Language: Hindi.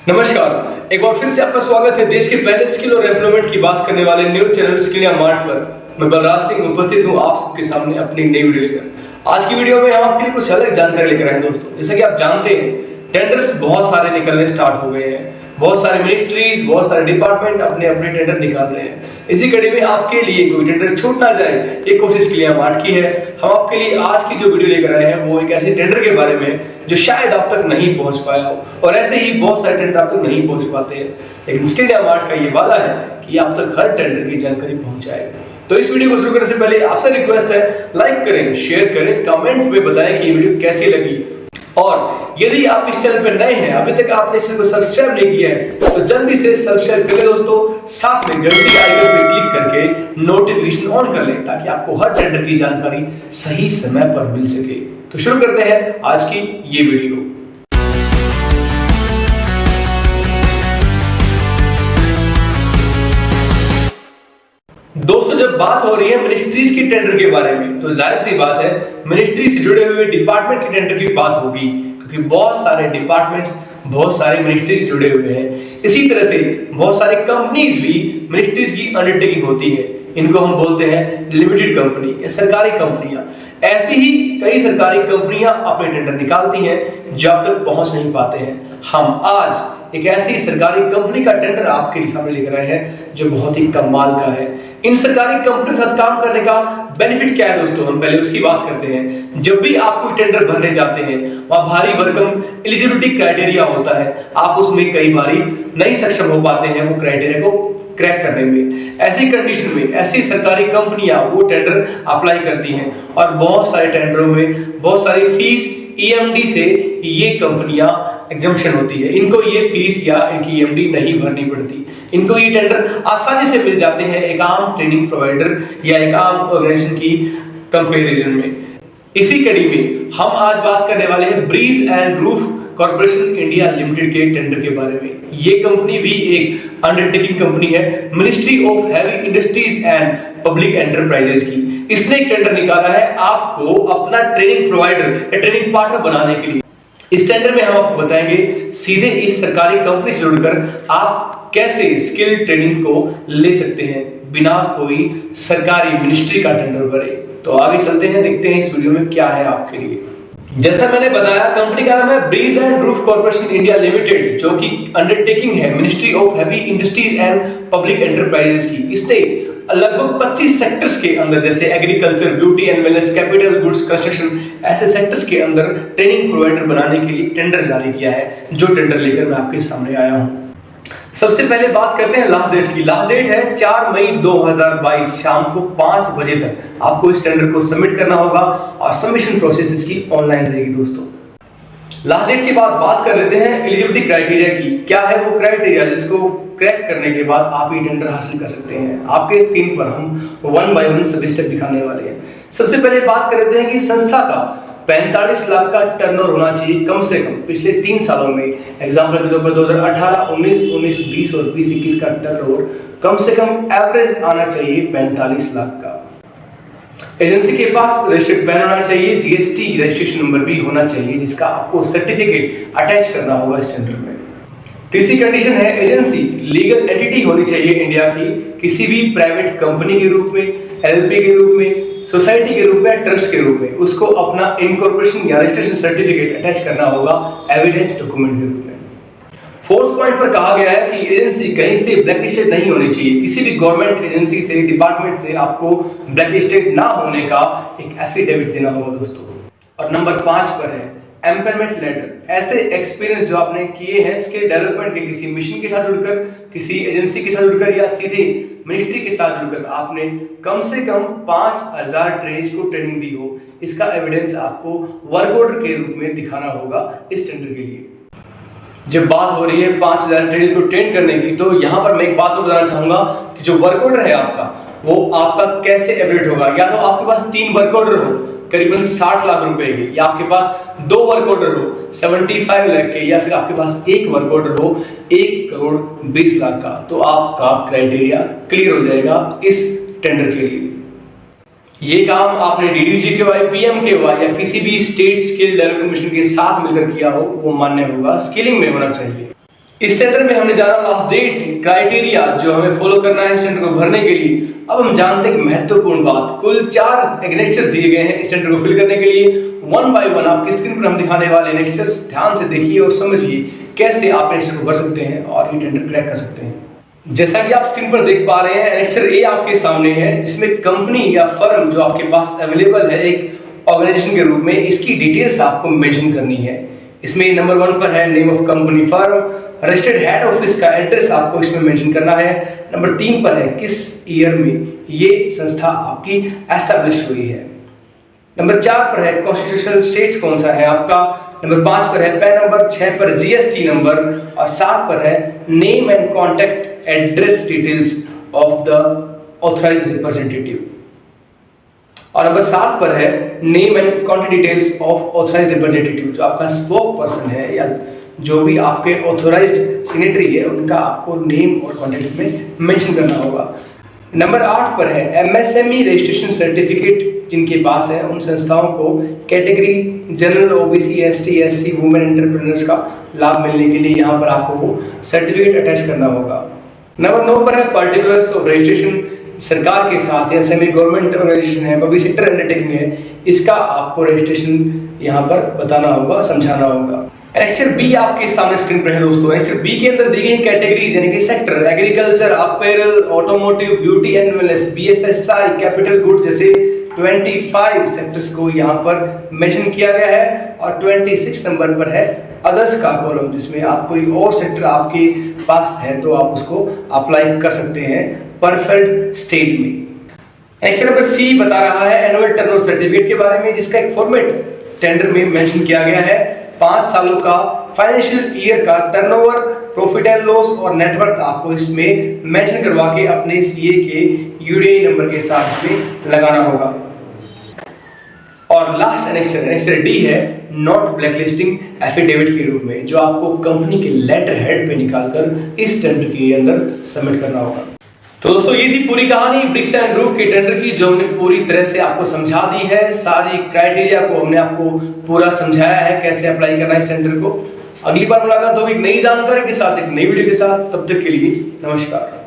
नमस्कार, एक बार फिर से आपका स्वागत है देश के पहले स्किल और एम्प्लॉयमेंट की बात करने वाले news channel skill India mart पर। मैं बलराज सिंह उपस्थित हूं आप सबके सामने अपनी नई वीडियो लेकर। आज की वीडियो में हम आपके लिए कुछ अलग जानकारी लेकर आए हैं दोस्तों। जैसा कि आप जानते हैं, टेंडर्स बहुत सारे निकलने स्टार्ट हो गए हैं। बहुत सारे मिनिस्ट्रीज, बहुत सारे डिपार्टमेंट अपने अपने टेंडर निकाल रहे हैं। इसी कड़ी में आपके लिए कोई टेंडर छूट ना जाए, ये कोशिश के लिए हम मार्ट की है। हम आपके लिए आज की जो वीडियो लेकर आए हैं वो एक ऐसे टेंडर के बारे में जो शायद आप तक नहीं पहुंच पाया हो, और ऐसे ही बहुत सारे टेंडर आप तक नहीं पहुंच पाते हैं, लेकिन स्किल इंडिया मार्ट का ये वादा है कि आप तक हर टेंडर की जानकारी पहुंचाएगा। तो इस वीडियो को शुरू करने से पहले आपसे रिक्वेस्ट है, लाइक करें, शेयर करें, कमेंट में बताएं कि ये वीडियो कैसी लगी। और यदि आप इस चैनल पर नए हैं, अभी तक आपने इस चैनल को सब्सक्राइब नहीं किया है, तो जल्दी से सब्सक्राइब करें दोस्तों। साथ में घंटी आइकन पर क्लिक करके नोटिफिकेशन ऑन कर लें ताकि आपको हर टेंडर की जानकारी सही समय पर मिल सके। तो शुरू करते हैं आज की ये वीडियो। दोस्तों, जब बात हो रही है मिनिस्ट्रीज की टेंडर के बारे में, तो जाहिर सी बात है मिनिस्ट्री से जुड़े हुए डिपार्टमेंट की टेंडर की बात होगी, क्योंकि बहुत सारे डिपार्टमेंट्स, बहुत सारे मिनिस्ट्री से जुड़े हुए हैं। इसी तरह से बहुत सारी कंपनीज भी मिनिस्ट्रीज की अंडरटेकिंग होती है। इनको हम बोलते हैं लिमिटेड कंपनी या सरकारी कंपनियां। ऐसी ही कई सरकारी कंपनियां अपने टेंडर निकालती हैं जो अब तक पहुंच नहीं पाते हैं। हम आज एक ऐसी सरकारी कंपनी का टेंडर आपके सामने लेकर आए हैं जो बहुत ही कमाल का है। इन सरकारी कंपनियों के साथ काम करने का बेनिफिट क्या है दोस्तों, हम पहले उसकी बात करते हैं। जब भी आप कोई टेंडर भरने जाते हैं, वहां भारी भरकम एलिजिबिलिटी क्राइटेरिया होता है। आप उसमें कई बारी नहीं सक्षम हो पाते हैं वो क्राइटेरिया को क्रैक करने में। ऐसी कंडीशन में ऐसी सरकारी कंपनियां वो टेंडर अप्लाई करती हैं, और बहुत सारे टेंडरों में बहुत सारी फीस ईएमडी से ये कंपनियां एग्जम्पशन होती है। इनको ये फीस या इनकी ईएमडी नहीं भरनी पड़ती। इनको ये टेंडर आसानी से मिल जाते हैं एक आम ट्रेनिंग प्रोवाइडर या एक आम ऑर्गेनाइजेशन की कंपैरिजन में। इसी कड़ी में हम आज बात करने वाले हैं Bridge and Roof Corporation India Limited के टेंडर के बारे में। ये कंपनी भी एक अंडरटेकिंग कंपनी है Ministry of Heavy Industries and Public Enterprises की। इसने एक टेंडर निकाला है आपको अपना ट्रेनिंग प्रोवाइडर या ट्रेनिंग पार्टनर बनाने के लिए। इस टेंडर में हम आपको बताएंगे सीधे इस सरकारी कंपनी से जुड़कर आप कैसे स्किल ट्रेनिंग को ले सकते हैं बिना कोई सरकारी मिनिस्ट्री का टेंडर भरे। तो आगे चलते हैं, देखते हैं इस वीडियो में क्या है आपके लिए। जैसा मैंने बताया, कंपनी का नाम है Bridge and Roof Corporation India Limited, जो कि अंडरटेकिंग है Ministry of Heavy Industries and Public Enterprises की। इसने लगभग 25 सेक्टर्स के अंदर, जैसे agriculture, beauty and wellness, capital goods, construction, ऐसे सेक्टर्स के अंदर ट्रेनिंग प्रोवाइडर बनाने के लिए टेंडर जारी किया है, जो टेंडर लेकर मैं आपके सामने आया हूं। सबसे पहले बात करते हैं लास्ट डेट की। लास्ट डेट है 4 मई 2022 शाम को 5 बजे तक आपको इस टेंडर को सबमिट करना होगा, और सबमिशन प्रोसेस इसकी ऑनलाइन रहेगी दोस्तों। लास्ट डेट के बाद बात कर लेते हैं एलिजिबिलिटी क्राइटेरिया की। क्या है वो क्राइटेरिया जिसको क्रैक करने के बाद आप ये टेंडर हासिल कर सकते हैं। आपके स्क्रीन पर हम 1 बाय 1 सभी स्टेप दिखाने वाले हैं। सबसे पहले बात कर लेते हैं कि संस्था का 45 लाख का टर्नओवर होना चाहिए कम से कम पिछले 3 सालों में। एग्जाम्पल के तौर पर 2018, 19, 20 और 20-21 का टर्नओवर कम से कम एवरेज आना चाहिए 45 लाख का। एजेंसी के पास रजिस्टर्ड पैन होना चाहिए, जीएसटी रजिस्ट्रेशन नंबर भी होना चाहिए, जिसका आपको सर्टिफिकेट अटैच करना होगा इस टेंडर में। तीसरी कंडीशन है एजेंसी लीगल एंटिटी होनी चाहिए इंडिया की, किसी भी प्राइवेट कंपनी के रूप में, एलएलपी के रूप में, सोसाइटी के रूप में, ट्रस्ट के रूप में। उसको अपना इनकॉर्पोरेशन या रजिस्ट्रेशन सर्टिफिकेट अटैच करना होगा एविडेंस डॉक्यूमेंट के रूप में। फोर्थ पॉइंट पर कहा गया है कि एजेंसी कहीं से ब्लैकलिस्टेड नहीं होनी चाहिए। किसी भी गवर्नमेंट एजेंसी से, डिपार्टमेंट से आपको ब्लैकलिस्टेड ना होने का एक एफिडेविट देना होगा दोस्तों। और नंबर 5 पर है एम्प्लॉयमेंट लेटर। ऐसे एक्सपीरियंस जो आपने किए हैं स्किल डेवलपमेंट के किसी मिशन के साथ जुड़कर, किसी एजेंसी के साथ जुड़कर, या सीधे मिनिस्ट्री के साथ जुड़कर आपने कम से कम 5000 ट्रेनिंग्स को ट्रेनिंग दी हो, इसका एविडेंस आपको वर्क ऑर्डर के रूप में दिखाना होगा इस टेंडर के लिए। जब बात हो रही है 5000 ट्रेनिंग्स को ट्रेन करने की, तो यहाँ पर मैं एक बात बताना चाहूंगा कि जो वर्क ऑर्डर है आपका, वो आपका कैसे एवरेज होगा। या तो आपके पास 3 वर्क ऑर्डर हो करीबन 60 लाख रुपए के, या आपके पास 2 वर्क ऑर्डर हो 75 लाख के, या फिर आपके पास 1 वर्क ऑर्डर हो 1 करोड़ 20 लाख का, तो आपका क्राइटेरिया क्लियर हो जाएगा इस टेंडर के लिए। ये काम आपने DDGKY, PMKY या किसी भी स्टेट स्किल डेवलपमेंट मिशन के साथ मिलकर किया हो, वो मान्य होगा, स्किलिंग में होना चाहिए। इस टेंडर में हमने जाना लास्ट डेट, क्राइटेरिया जो हमें फॉलो करना है इस टेंडर को भरने के लिए। अब हम जानते हैं महत्वपूर्ण बात, कुल 4 एनेक्स्चर्स दिए गए हैं इस टेंडर को फिल करने के लिए। वन बाय वन आपकी स्क्रीन पर हम दिखाने वाले एनेक्स्चर्स ध्यान से देखिए और समझिए कैसे आप एनेक्स्चर को भर सकते हैं और ये टेंडर क्रैक कर सकते हैं। जैसा कि आप स्क्रीन पर देख पा रहे हैं, एनेक्स्चर ए आपके सामने है, जिसमें कंपनी या फर्म जो आपके पास अवेलेबल है एक ऑर्गेनाइजेशन के रूप में, इसकी डिटेल्स आपको मेंशन करनी है। इसमें नंबर 1 पर है name of company firm, registered head office का एड्रेस आपको इसमें मेंशन करना है। नंबर 3 पर है किस ईयर में ये संस्था आपकी एस्टैब्लिश हुई है। नंबर 4 पर है कॉन्स्टिट्यूशनल स्टेट कौन सा है आपका। नंबर 5 पर है पैन नंबर, 6 पर जीएसटी नंबर और 7 पर है name and contact address details of the authorised representative. और नंबर 7 पर है name and contact details of authorised representative, जो आपका स्पोक पर्सन है या जो भी आपके ऑथराइज्ड सिग्नेटरी है उनका आपको नेम और कॉन्टैक्ट में मेंशन करना होगा। नंबर 8 पर है एमएसएमई रजिस्ट्रेशन सर्टिफिकेट, जिनके पास है उन संस्थाओं को category general, OBC, ST, SC, women entrepreneurs का लाभ मिलने के लिए यहाँ पर आपको वो सर्टिफिकेट अटैच करना होगा। नंबर 9 पर है पर्टिकुलर्स ऑफ रजिस्ट्रेशन, सरकार के साथ या सेमी गवर्नमेंट ऑर्गेनाइजेशन है, पब्लिक सेक्टर अंडरटेकिंग है, इसका आपको रजिस्ट्रेशन यहाँ पर बताना होगा, समझाना होगा। एनेक्स्चर बी आपके सामने स्क्रीन पर है दोस्तों। एनेक्स्चर बी के अंदर दी गई कैटेगरीज यानी कि sector, agriculture, apparel, automotive, beauty and wellness, BFSI, capital goods जैसे 25 सेक्टर्स को यहाँ पर मेंशन किया गया है। और 26 नंबर पर है अदर्स का कॉलम, जिसमें आप कोई और सेक्टर आपके पास है तो आप उसको अप्लाई कर सकते हैं परफेक्ट स्टेट में। एनेक्स्चर नंबर सी बता रहा है एनुअल टर्नओवर सर्टिफिकेट के बारे में, जिसका एक फॉर्मेट टेंडर में मेंशन किया गया है। 5 सालों का फाइनेंशियल ईयर का टर्नओवर, प्रॉफिट एंड लॉस और नेटवर्थ आपको इसमें मेंशन करवा के अपने सीए के यूडीआई नंबर के साथ इसमें लगाना होगा। और लास्ट एनेक्स्चर डी है नॉट ब्लैकलिस्टिंग एफिडेविट के रूप में, जो आपको कंपनी के लेटर हेड पे निकालकर इस टेंडर के अंदर सबमिट करना होगा। तो दोस्तों ये थी पूरी कहानी ब्रिक्स एंड रूफ के टेंडर की, जो हमने पूरी तरह से आपको समझा दी है। सारी क्राइटेरिया को हमने आपको पूरा समझाया है कैसे अप्लाई करना है इस टेंडर को। अगली बार मुलाकात होगी एक नई जानकारी के साथ, एक नई वीडियो के साथ। तब तक के लिए नमस्कार।